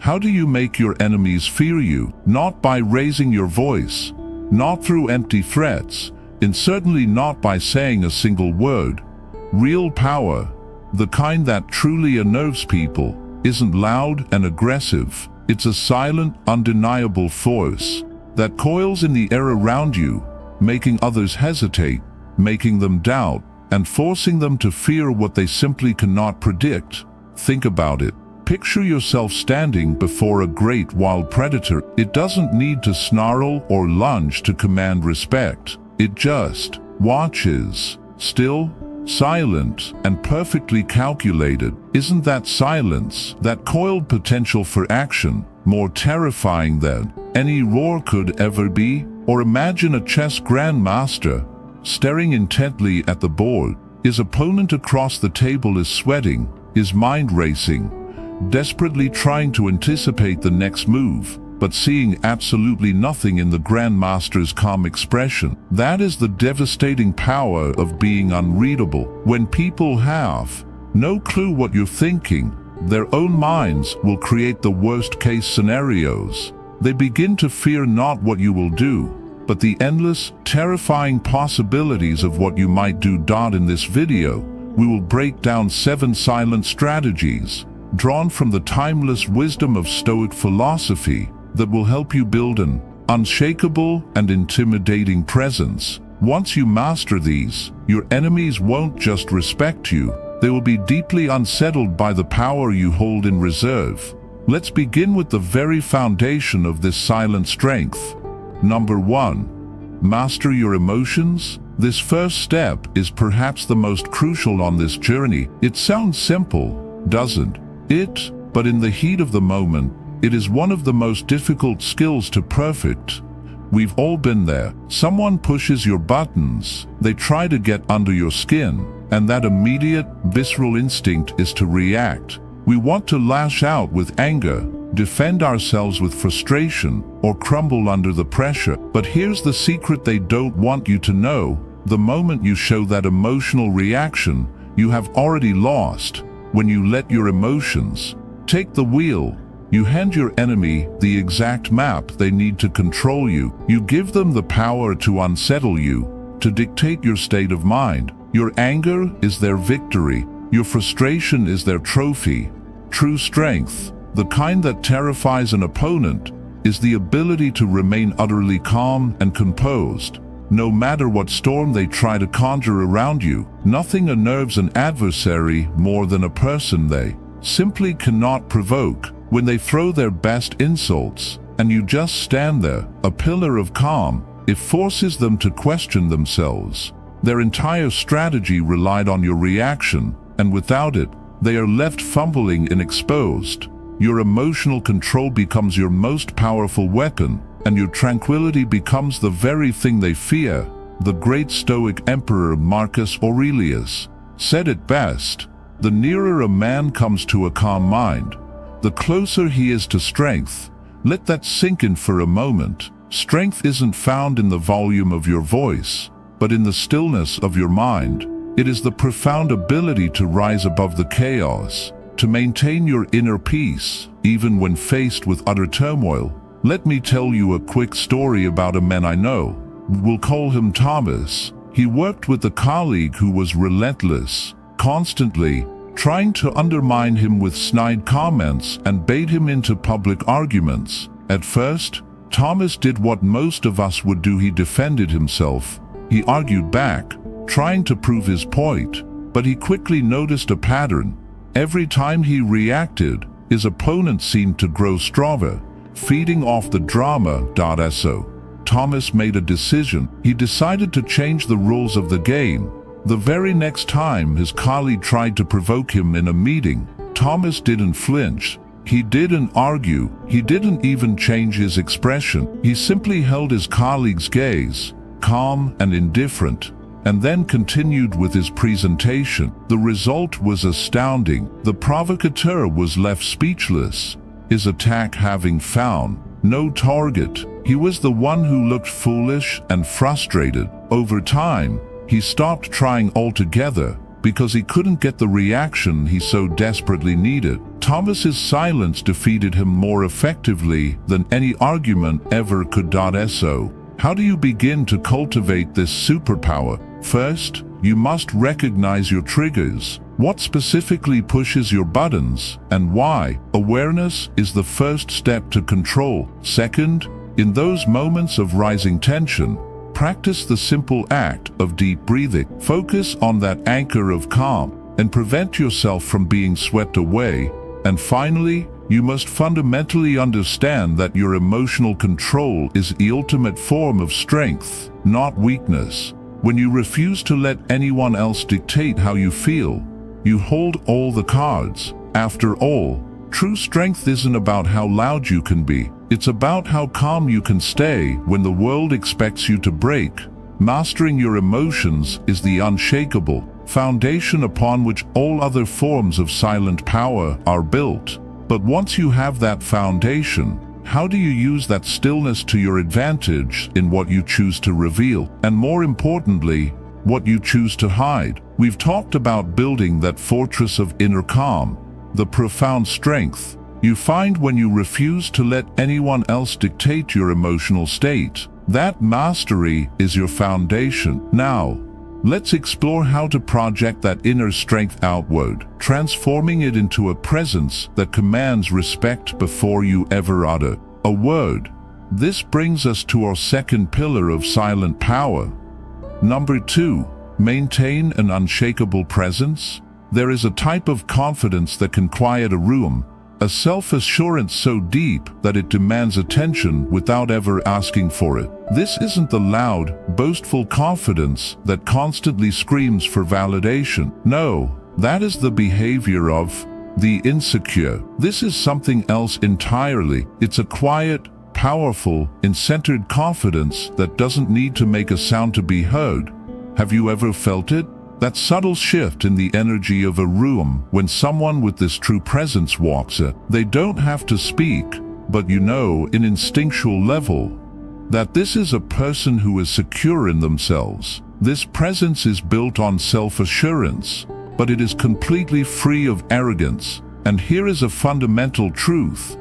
How do you make your enemies fear you? Not by raising your voice, not through empty threats, and certainly not by saying a single word. Real power, the kind that truly unnerves people, isn't loud and aggressive. It's a silent, undeniable force that coils in the air around you, making others hesitate, making them doubt, and forcing them to fear what they simply cannot predict. Think about it. Picture yourself standing before a great wild predator. It doesn't need to snarl or lunge to command respect. It just watches, still, silent, and perfectly calculated. Isn't that silence, that coiled potential for action, more terrifying than any roar could ever be? Or imagine a chess grandmaster staring intently at the board. His opponent across the table is sweating, his mind racing, desperately trying to anticipate the next move, but seeing absolutely nothing in the grandmaster's calm expression. That is the devastating power of being unreadable. When people have no clue what you're thinking, their own minds will create the worst-case scenarios. They begin to fear not what you will do, but the endless, terrifying possibilities of what you might do. In this video, we will break down 7 silent strategies drawn from the timeless wisdom of Stoic philosophy that will help you build an unshakable and intimidating presence. Once you master these, your enemies won't just respect you, they will be deeply unsettled by the power you hold in reserve. Let's begin with the very foundation of this silent strength. Number 1. Master your emotions. This first step is perhaps the most crucial on this journey. It sounds simple, doesn't it? But in the heat of the moment, it is one of the most difficult skills to perfect. We've all been there. Someone pushes your buttons, they try to get under your skin, and that immediate, visceral instinct is to react. We want to lash out with anger, defend ourselves with frustration, or crumble under the pressure. But here's the secret they don't want you to know. The moment you show that emotional reaction, you have already lost. When you let your emotions take the wheel, you hand your enemy the exact map they need to control you. You give them the power to unsettle you, to dictate your state of mind. Your anger is their victory. Your frustration is their trophy. True strength, the kind that terrifies an opponent, is the ability to remain utterly calm and composed. No matter what storm they try to conjure around you, nothing unnerves an adversary more than a person they simply cannot provoke. When they throw their best insults, and you just stand there, a pillar of calm, it forces them to question themselves. Their entire strategy relied on your reaction, and without it, they are left fumbling and exposed. Your emotional control becomes your most powerful weapon, and your tranquility becomes the very thing they fear. The great Stoic emperor Marcus Aurelius said it best: the nearer a man comes to a calm mind, the closer he is to strength. Let that sink in for a moment. Strength isn't found in the volume of your voice, but in the stillness of your mind. It is the profound ability to rise above the chaos, to maintain your inner peace, even when faced with utter turmoil. Let me tell you a quick story about a man I know. We'll call him Thomas. He worked with a colleague who was relentless, constantly trying to undermine him with snide comments and bait him into public arguments. At first, Thomas did what most of us would do. He defended himself. He argued back, trying to prove his point. But he quickly noticed a pattern. Every time he reacted, his opponent seemed to grow stronger, feeding off the drama. So Thomas made a decision. He decided to change the rules of the game. The very next time his colleague tried to provoke him in a meeting, Thomas didn't flinch. He didn't argue. He didn't even change his expression. He simply held his colleague's gaze, calm and indifferent, and then continued with his presentation. The result was astounding. The provocateur was left speechless, his attack having found no target. He was the one who looked foolish and frustrated. Over time, he stopped trying altogether, because he couldn't get the reaction he so desperately needed. Thomas's silence defeated him more effectively than any argument ever could. So, how do you begin to cultivate this superpower? First, you must recognize your triggers. What specifically pushes your buttons, and why? Awareness is the first step to control. Second, in those moments of rising tension, practice the simple act of deep breathing. Focus on that anchor of calm and prevent yourself from being swept away. And finally, you must fundamentally understand that your emotional control is the ultimate form of strength, not weakness. When you refuse to let anyone else dictate how you feel, you hold all the cards. After all, true strength isn't about how loud you can be. It's about how calm you can stay when the world expects you to break. Mastering your emotions is the unshakable foundation upon which all other forms of silent power are built. But once you have that foundation, how do you use that stillness to your advantage in what you choose to reveal, and more importantly, what you choose to hide? We've talked about building that fortress of inner calm, the profound strength you find when you refuse to let anyone else dictate your emotional state. That mastery is your foundation. Now, let's explore how to project that inner strength outward, transforming it into a presence that commands respect before you ever utter a word. This brings us to our second pillar of silent power. Number 2, maintain an unshakable presence. There is a type of confidence that can quiet a room, a self-assurance so deep that it demands attention without ever asking for it. This isn't the loud, boastful confidence that constantly screams for validation. No, that is the behavior of the insecure. This is something else entirely. It's a quiet, powerful, in-centered confidence that doesn't need to make a sound to be heard. Have you ever felt it? That subtle shift in the energy of a room when someone with this true presence walks in. They don't have to speak, but you know in instinctual level that this is a person who is secure in themselves. This presence is built on self-assurance, but it is completely free of arrogance. And here is a fundamental truth.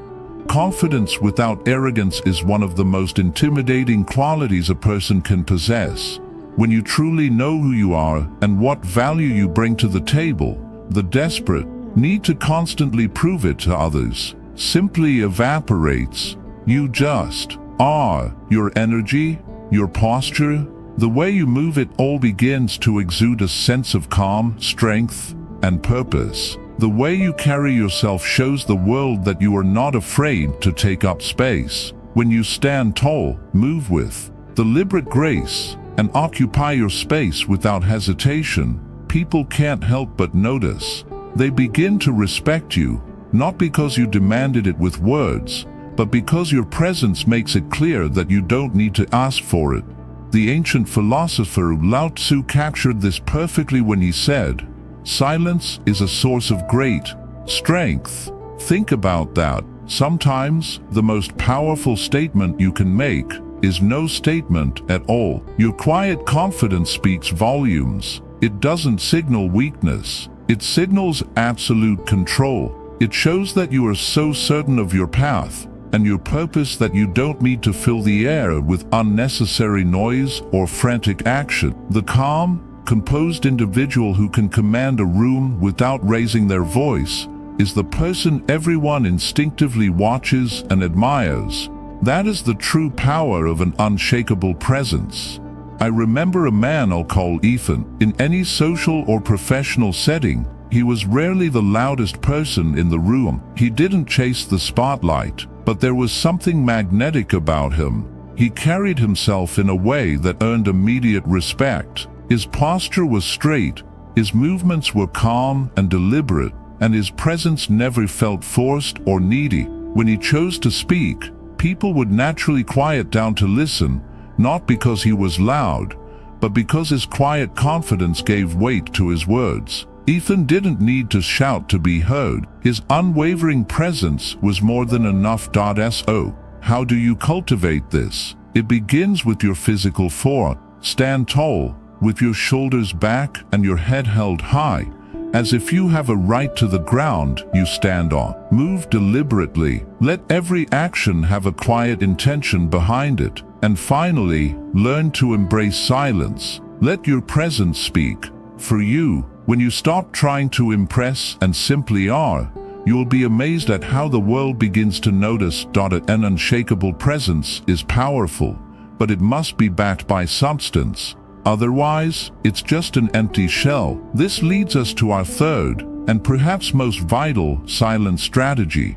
Confidence without arrogance is one of the most intimidating qualities a person can possess. When you truly know who you are and what value you bring to the table, the desperate need to constantly prove it to others simply evaporates. You just are. Your energy, your posture, the way you move, it all begins to exude a sense of calm, strength, and purpose. The way you carry yourself shows the world that you are not afraid to take up space. When you stand tall, move with deliberate grace, and occupy your space without hesitation, people can't help but notice. They begin to respect you, not because you demanded it with words, but because your presence makes it clear that you don't need to ask for it. The ancient philosopher Lao Tzu captured this perfectly when he said, "Silence is a source of great strength." Think about that. Sometimes the most powerful statement you can make is no statement at all. Your quiet confidence speaks volumes. It doesn't signal weakness. It signals absolute control. It shows that you are so certain of your path and your purpose that you don't need to fill the air with unnecessary noise or frantic action. The calm, composed individual who can command a room without raising their voice is the person everyone instinctively watches and admires. That is the true power of an unshakable presence. I remember a man I'll call Ethan. In any social or professional setting, he was rarely the loudest person in the room. He didn't chase the spotlight, but there was something magnetic about him. He carried himself in a way that earned immediate respect. His posture was straight, his movements were calm and deliberate, and his presence never felt forced or needy. When he chose to speak, people would naturally quiet down to listen, not because he was loud, but because his quiet confidence gave weight to his words. Ethan didn't need to shout to be heard. His unwavering presence was more than enough. So, how do you cultivate this? It begins with your physical form. Stand tall, with your shoulders back and your head held high, as if you have a right to the ground you stand on. Move deliberately. Let every action have a quiet intention behind it. And finally, learn to embrace silence. Let your presence speak. For you, when you stop trying to impress and simply are, you'll be amazed at how the world begins to notice. An unshakable presence is powerful, but it must be backed by substance. Otherwise, it's just an empty shell. This leads us to our third, and perhaps most vital, silent strategy.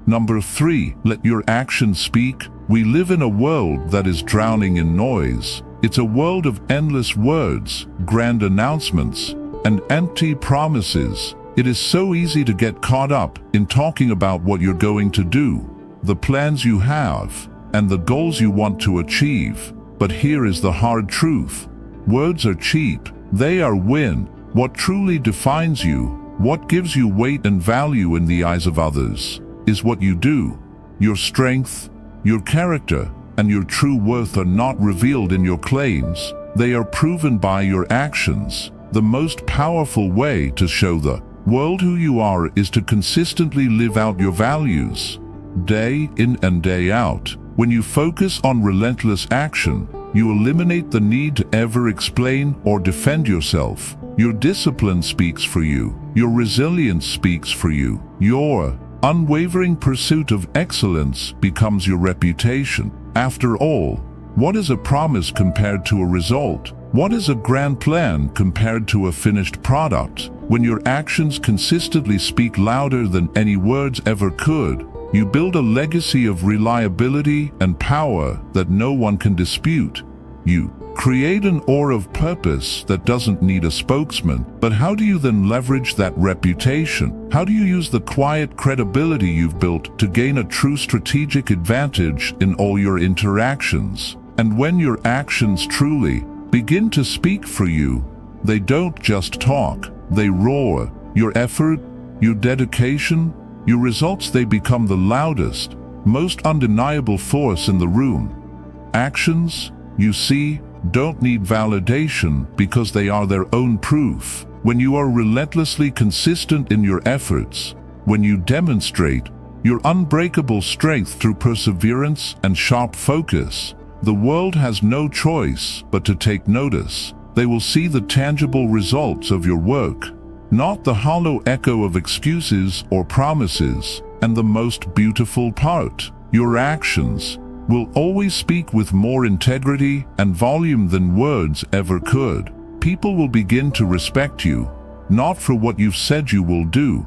Number 3, let your actions speak. We live in a world that is drowning in noise. It's a world of endless words, grand announcements, and empty promises. It is so easy to get caught up in talking about what you're going to do, the plans you have, and the goals you want to achieve. But here is the hard truth. Words are cheap. They are wind. What truly defines you, what gives you weight and value in the eyes of others, is what you do. Your strength, your character, and your true worth are not revealed in your claims. They are proven by your actions. The most powerful way to show the world who you are is to consistently live out your values, day in and day out. When you focus on relentless action, you eliminate the need to ever explain or defend yourself. Your discipline speaks for you. Your resilience speaks for you. Your unwavering pursuit of excellence becomes your reputation. After all, what is a promise compared to a result? What is a grand plan compared to a finished product? When your actions consistently speak louder than any words ever could, you build a legacy of reliability and power that no one can dispute. You create an aura of purpose that doesn't need a spokesman. But how do you then leverage that reputation? How do you use the quiet credibility you've built to gain a true strategic advantage in all your interactions? And when your actions truly begin to speak for you, they don't just talk, they roar. Your effort, your dedication, your results, they become the loudest, most undeniable force in the room. Actions, you see, don't need validation because they are their own proof. When you are relentlessly consistent in your efforts, when you demonstrate your unbreakable strength through perseverance and sharp focus, the world has no choice but to take notice. They will see the tangible results of your work, not the hollow echo of excuses or promises. And the most beautiful part, your actions will always speak with more integrity and volume than words ever could. People will begin to respect you, not for what you've said you will do,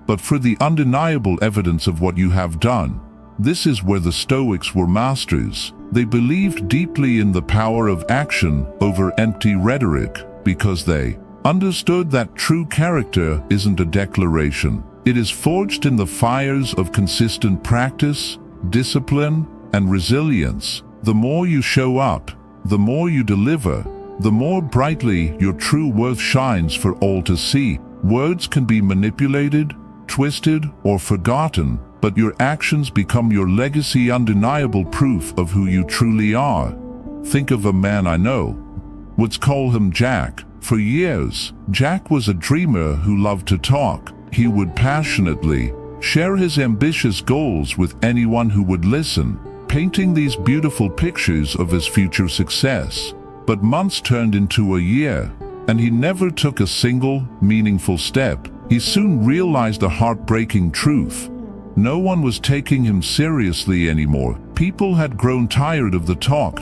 but for the undeniable evidence of what you have done. This is where the Stoics were masters. They believed deeply in the power of action over empty rhetoric because they understood that true character isn't a declaration. It is forged in the fires of consistent practice, discipline, and resilience. The more you show up, the more you deliver, the more brightly your true worth shines for all to see. Words can be manipulated, twisted, or forgotten, but your actions become your legacy, undeniable proof of who you truly are. Think of a man I know. Let's call him Jack. For years, Jack was a dreamer who loved to talk. He would passionately share his ambitious goals with anyone who would listen, painting these beautiful pictures of his future success. But months turned into a year, and he never took a single, meaningful step. He soon realized a heartbreaking truth. No one was taking him seriously anymore. People had grown tired of the talk.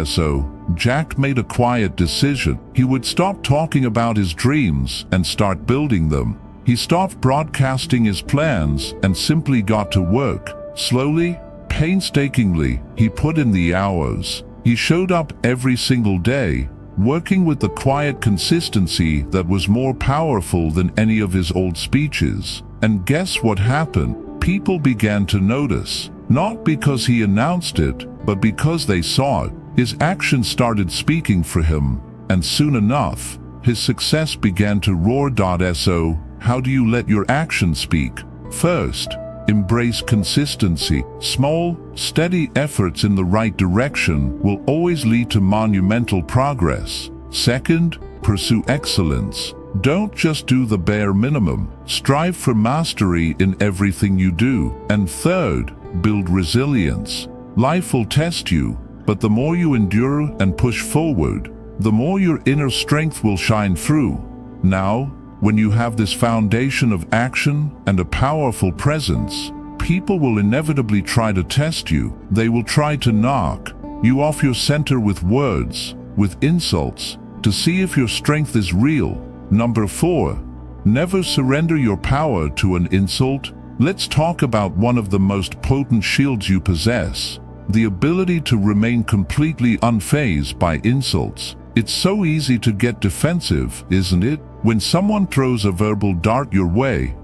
So Jack made a quiet decision. He would stop talking about his dreams and start building them. He stopped broadcasting his plans and simply got to work. Slowly, painstakingly, he put in the hours. He showed up every single day, working with the quiet consistency that was more powerful than any of his old speeches. And guess what happened? People began to notice, not because he announced it, but because they saw it. His actions started speaking for him, and soon enough, his success began to roar. So, how do you let your actions speak? First, embrace consistency. Small, steady efforts in the right direction will always lead to monumental progress. Second, pursue excellence. Don't just do the bare minimum. Strive for mastery in everything you do. And third, build resilience. Life will test you, but the more you endure and push forward, the more your inner strength will shine through. Now, when you have this foundation of action and a powerful presence, people will inevitably try to test you. They will try to knock you off your center with words, with insults, to see if your strength is real. Number 4, never surrender your power to an insult. Let's talk about one of the most potent shields you possess, the ability to remain completely unfazed by insults. It's so easy to get defensive, isn't it? When someone throws a verbal dart your way,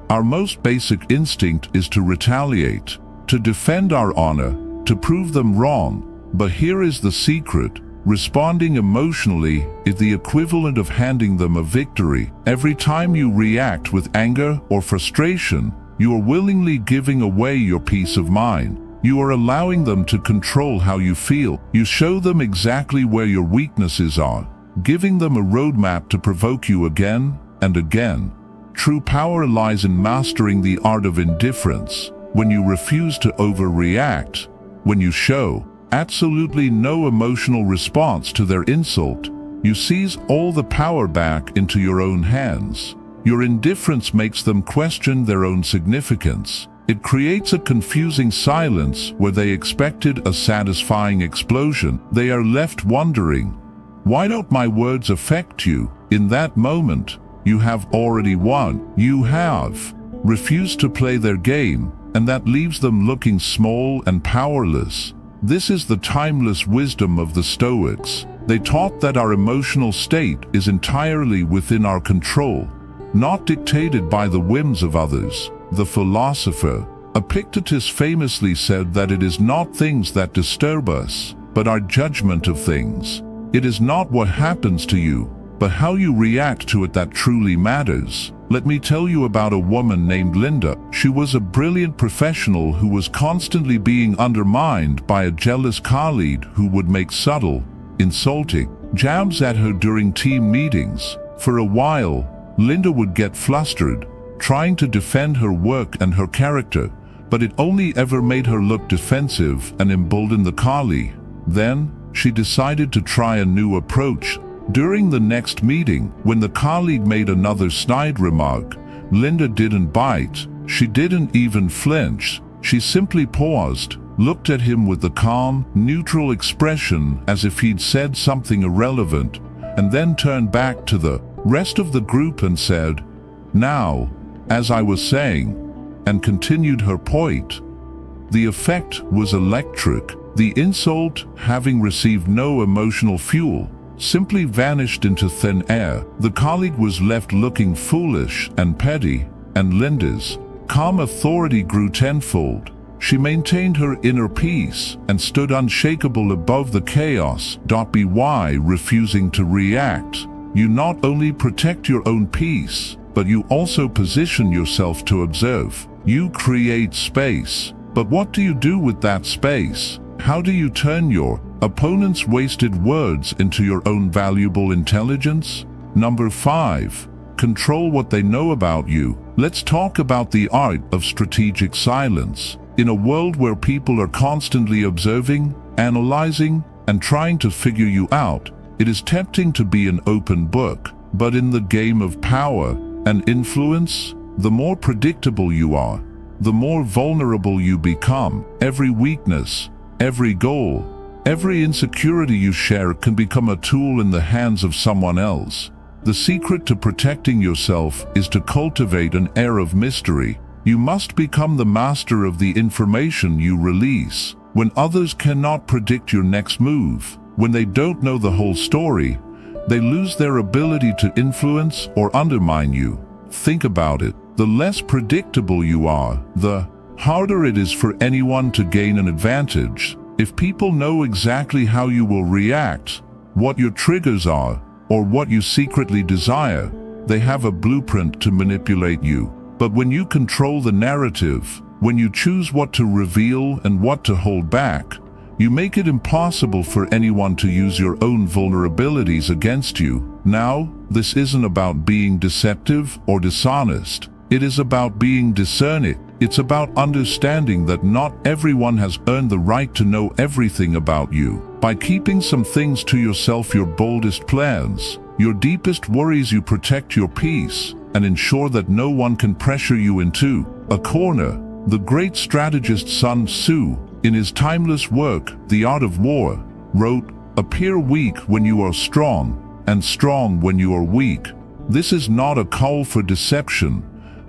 our most basic instinct is to retaliate, to defend our honor, to prove them wrong. But here is the secret. Responding emotionally is the equivalent of handing them a victory. Every time you react with anger or frustration, you are willingly giving away your peace of mind. You are allowing them to control how you feel. You show them exactly where your weaknesses are, giving them a roadmap to provoke you again and again. True power lies in mastering the art of indifference. When you refuse to overreact, when you show absolutely no emotional response to their insult, you seize all the power back into your own hands. Your indifference makes them question their own significance. It creates a confusing silence where they expected a satisfying explosion. They are left wondering, why don't my words affect you? In that moment, you have already won. You have refused to play their game, and that leaves them looking small and powerless. This is the timeless wisdom of the Stoics. They taught that our emotional state is entirely within our control, not dictated by the whims of others. The philosopher Epictetus famously said that it is not things that disturb us, but our judgment of things. It is not what happens to you, but how you react to it that truly matters. Let me tell you about a woman named Linda. She was a brilliant professional who was constantly being undermined by a jealous colleague who would make subtle, insulting jabs at her during team meetings. For a while, Linda would get flustered, trying to defend her work and her character, but it only ever made her look defensive and embolden the colleague. Then, she decided to try a new approach. During the next meeting, when the colleague made another snide remark, Linda didn't bite. She didn't even flinch. She simply paused, looked at him with a calm, neutral expression as if he'd said something irrelevant, and then turned back to the rest of the group and said, "Now, as I was saying," and continued her point. The effect was electric. The insult, having received no emotional fuel, simply vanished into thin air. The colleague was left looking foolish and petty, and Linda's calm authority grew tenfold. She maintained her inner peace and stood unshakable above the chaos. By refusing to react, you not only protect your own peace, but you also position yourself to observe. You create space. But what do you do with that space? How do you turn your opponent's wasted words into your own valuable intelligence? Number 5. Control what they know about you. Let's talk about the art of strategic silence. In a world where people are constantly observing, analyzing, and trying to figure you out, it is tempting to be an open book. But in the game of power and influence, the more predictable you are, the more vulnerable you become. Every weakness, every goal, every insecurity you share can become a tool in the hands of someone else. The secret to protecting yourself is to cultivate an air of mystery. You must become the master of the information you release. When others cannot predict your next move, when they don't know the whole story, they lose their ability to influence or undermine you. Think about it. The less predictable you are, the harder it is for anyone to gain an advantage. If people know exactly how you will react, what your triggers are, or what you secretly desire, they have a blueprint to manipulate you. But when you control the narrative, when you choose what to reveal and what to hold back, You make it impossible for anyone to use your own vulnerabilities against you. Now, this isn't about being deceptive or dishonest. It is about being discerning. It's about understanding that not everyone has earned the right to know everything about you. By keeping some things to yourself, your boldest plans, your deepest worries, you protect your peace and ensure that no one can pressure you into a corner. The great strategist Sun Tzu, in his timeless work, The Art of War, wrote, "Appear weak when you are strong, and strong when you are weak." This is not a call for deception,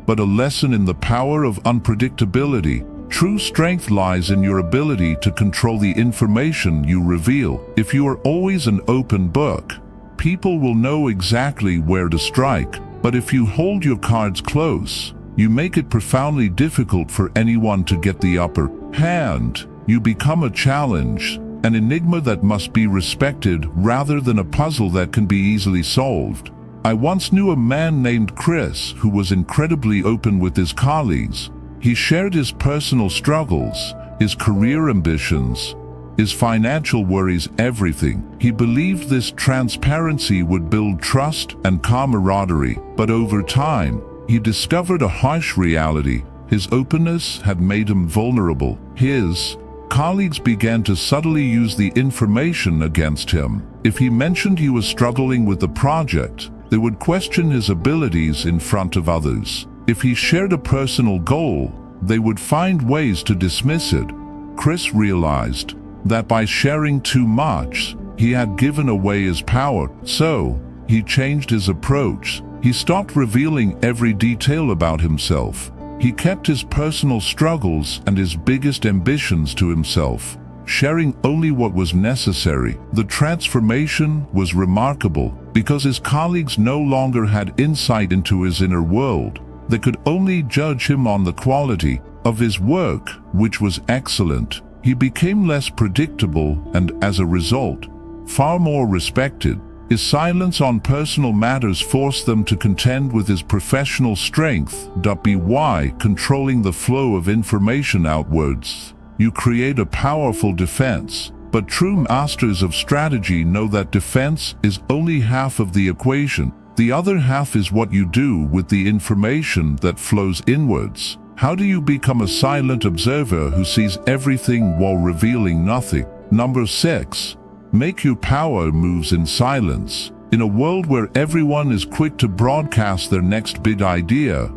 but a lesson in the power of unpredictability. True strength lies in your ability to control the information you reveal. If you are always an open book, people will know exactly where to strike. But if you hold your cards close, you make it profoundly difficult for anyone to get the upper hand. You become a challenge, an enigma that must be respected rather than a puzzle that can be easily solved. I once knew a man named Chris who was incredibly open with his colleagues. He shared his personal struggles, his career ambitions, his financial worries, everything. He believed this transparency would build trust and camaraderie, but over time, he discovered a harsh reality. His openness had made him vulnerable. His colleagues began to subtly use the information against him. If he mentioned he was struggling with the project, they would question his abilities in front of others. If he shared a personal goal, they would find ways to dismiss it. Chris realized that by sharing too much, he had given away his power. So, he changed his approach. He stopped revealing every detail about himself. He kept his personal struggles and his biggest ambitions to himself, sharing only what was necessary. The transformation was remarkable because his colleagues no longer had insight into his inner world. They could only judge him on the quality of his work, which was excellent. He became less predictable and, as a result, far more respected. His silence on personal matters forced them to contend with his professional strength. By controlling the flow of information outwards, you create a powerful defense. But true masters of strategy know that defense is only half of the equation. The other half is what you do with the information that flows inwards. How do you become a silent observer who sees everything while revealing nothing? Number 6. Make your power moves in silence. In a world where everyone is quick to broadcast their next big idea,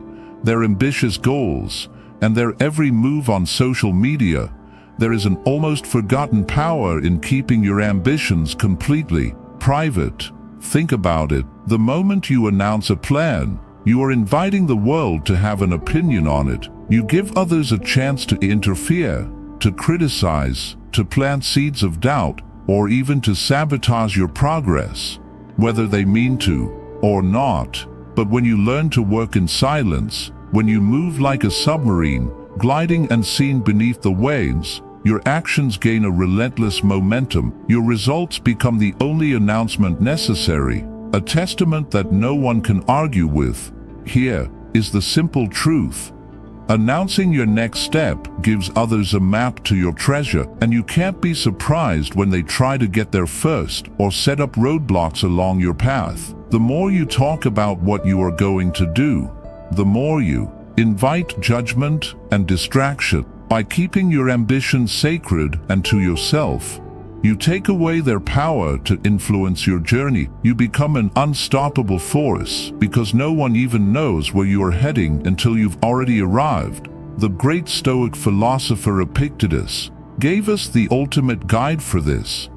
their ambitious goals, and their every move on social media, there is an almost forgotten power in keeping your ambitions completely private. Think about it. The moment you announce a plan, you are inviting the world to have an opinion on it. You give others a chance to interfere, to criticize, to plant seeds of doubt, or even to sabotage your progress, whether they mean to or not. But when you learn to work in silence, when you move like a submarine, gliding unseen beneath the waves, your actions gain a relentless momentum. Your results become the only announcement necessary, a testament that no one can argue with. Here is the simple truth. Announcing your next step gives others a map to your treasure, and you can't be surprised when they try to get there first or set up roadblocks along your path. The more you talk about what you are going to do, the more you invite judgment and distraction. By keeping your ambition sacred and to yourself, you take away their power to influence your journey. You become an unstoppable force because no one even knows where you are heading until you've already arrived. The great Stoic philosopher Epictetus gave us the ultimate guide for this.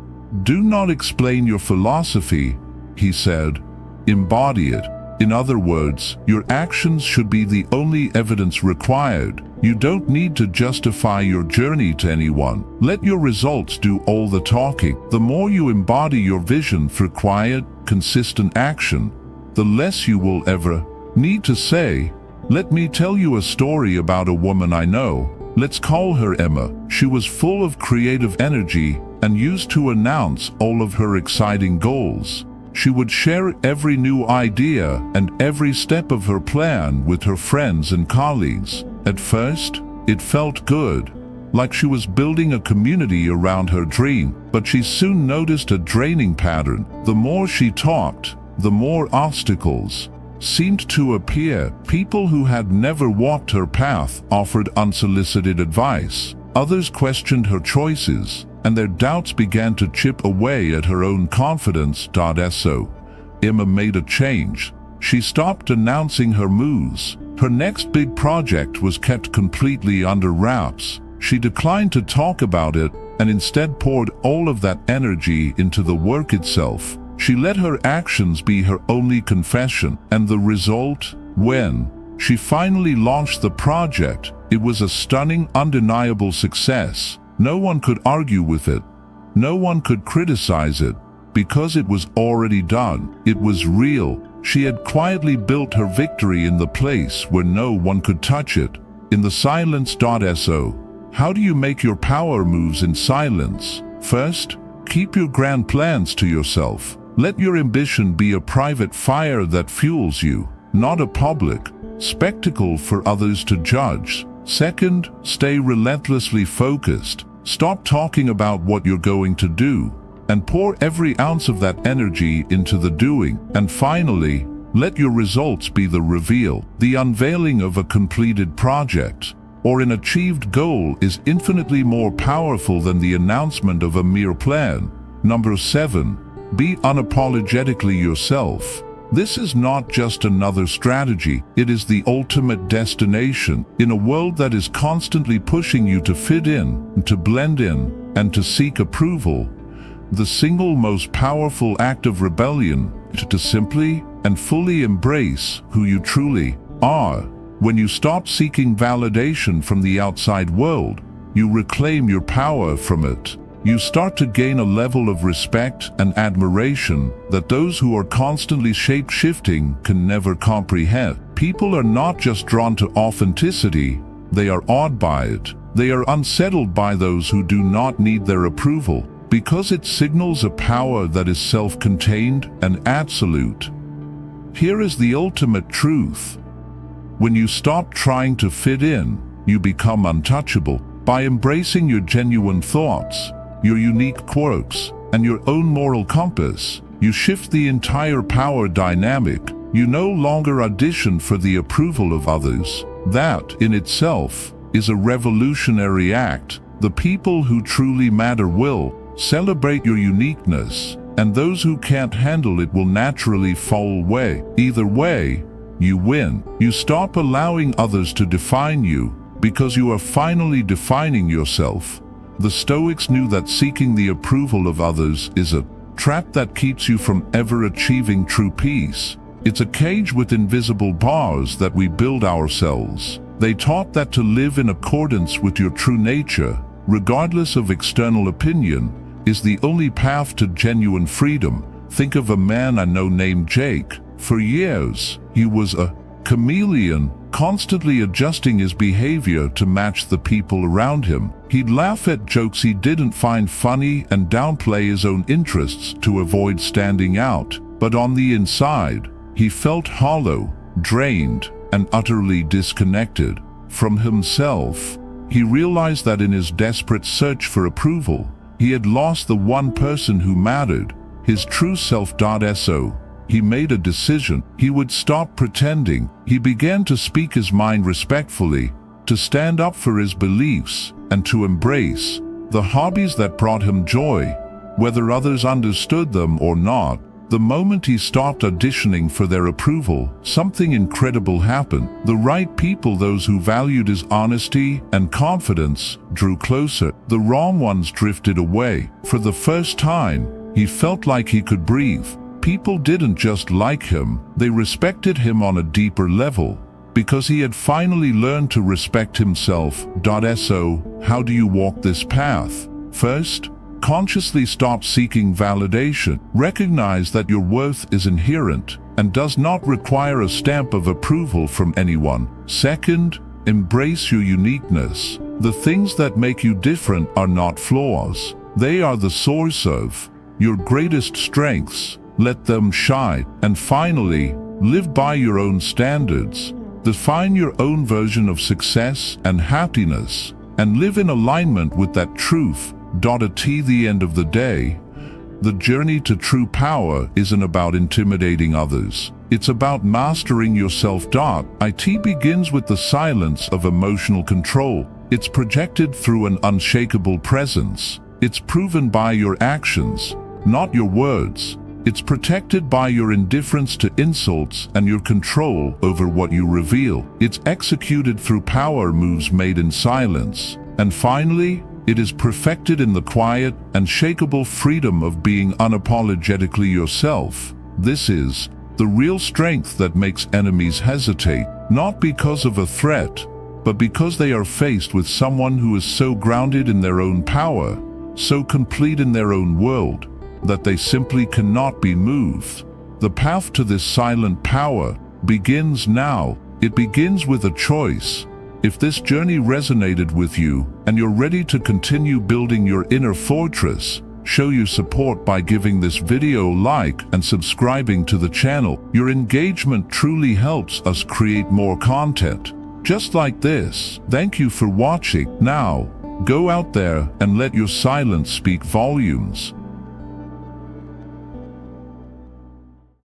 Do not explain your philosophy, he said. Embody it. In other words, your actions should be the only evidence required. You don't need to justify your journey to anyone. Let your results do all the talking. The more you embody your vision for quiet, consistent action, the less you will ever need to say, "Let me tell you a story about a woman I know. Let's call her Emma." She was full of creative energy and used to announce all of her exciting goals. She would share every new idea and every step of her plan with her friends and colleagues. At first, it felt good. like she was building a community around her dream. But she soon noticed a draining pattern. The more she talked, the more obstacles seemed to appear. People who had never walked her path offered unsolicited advice. Others questioned her choices, and their doubts began to chip away at her own confidence. So, Emma made a change. She stopped announcing her moves. Her next big project was kept completely under wraps. She declined to talk about it and instead poured all of that energy into the work itself. She let her actions be her only confession, and the result, when she finally launched the project, it was a stunning, undeniable success. No one could argue with it. No one could criticize it, because it was already done. It was real. She had quietly built her victory in the place where no one could touch it, in the silence. So, how do you make your power moves in silence? First, keep your grand plans to yourself. Let your ambition be a private fire that fuels you, not a public spectacle for others to judge. Second, stay relentlessly focused. Stop talking about what you're going to do, and pour every ounce of that energy into the doing. And finally, let your results be the reveal. The unveiling of a completed project or an achieved goal is infinitely more powerful than the announcement of a mere plan. Number 7. Be unapologetically yourself. This is not just another strategy, it is the ultimate destination. In a world that is constantly pushing you to fit in, to blend in, and to seek approval, the single most powerful act of rebellion is to simply and fully embrace who you truly are. When you stop seeking validation from the outside world, you reclaim your power from it. You start to gain a level of respect and admiration that those who are constantly shape-shifting can never comprehend. People are not just drawn to authenticity, they are awed by it. They are unsettled by those who do not need their approval, because it signals a power that is self-contained and absolute. Here is the ultimate truth. When you stop trying to fit in, you become untouchable. By embracing your genuine thoughts, your unique quirks, and your own moral compass, you shift the entire power dynamic. You no longer audition for the approval of others. That, in itself, is a revolutionary act. The people who truly matter will celebrate your uniqueness, and those who can't handle it will naturally fall away. Either way, you win. You stop allowing others to define you, because you are finally defining yourself. The Stoics knew that seeking the approval of others is a trap that keeps you from ever achieving true peace. It's a cage with invisible bars that we build ourselves. They taught that to live in accordance with your true nature, regardless of external opinion, is the only path to genuine freedom. Think of a man I know named Jake. For years, he was a chameleon, constantly adjusting his behavior to match the people around him. He'd laugh at jokes he didn't find funny and downplay his own interests to avoid standing out. But on the inside, he felt hollow, drained, and utterly disconnected from himself. He realized that in his desperate search for approval, he had lost the one person who mattered, his true self. So, he made a decision. He would stop pretending. He began to speak his mind respectfully, to stand up for his beliefs, and to embrace the hobbies that brought him joy, whether others understood them or not. The moment he stopped auditioning for their approval, something incredible happened. The right people, those who valued his honesty and confidence, drew closer. The wrong ones drifted away. For the first time, he felt like he could breathe. People didn't just like him, they respected him on a deeper level, because he had finally learned to respect himself. So, how do you walk this path? First, consciously stop seeking validation. Recognize that your worth is inherent and does not require a stamp of approval from anyone. Second, embrace your uniqueness. The things that make you different are not flaws. They are the source of your greatest strengths. Let them shine. And finally, live by your own standards. Define your own version of success and happiness. and live in alignment with that truth. At the end of the day, the journey to true power isn't about intimidating others. It's about mastering yourself. It begins with the silence of emotional control. It's projected through an unshakable presence. It's proven by your actions, not your words. It's protected by your indifference to insults and your control over what you reveal. It's executed through power moves made in silence. And finally, it is perfected in the quiet, unshakable freedom of being unapologetically yourself. This is the real strength that makes enemies hesitate, not because of a threat, but because they are faced with someone who is so grounded in their own power, so complete in their own world, that they simply cannot be moved. The path to this silent power begins now. It begins with a choice. If this journey resonated with you and you're ready to continue building your inner fortress, show your support by giving this video a like and subscribing to the channel. Your engagement truly helps us create more content just like this. Thank you for watching. Now, go out there and let your silence speak volumes.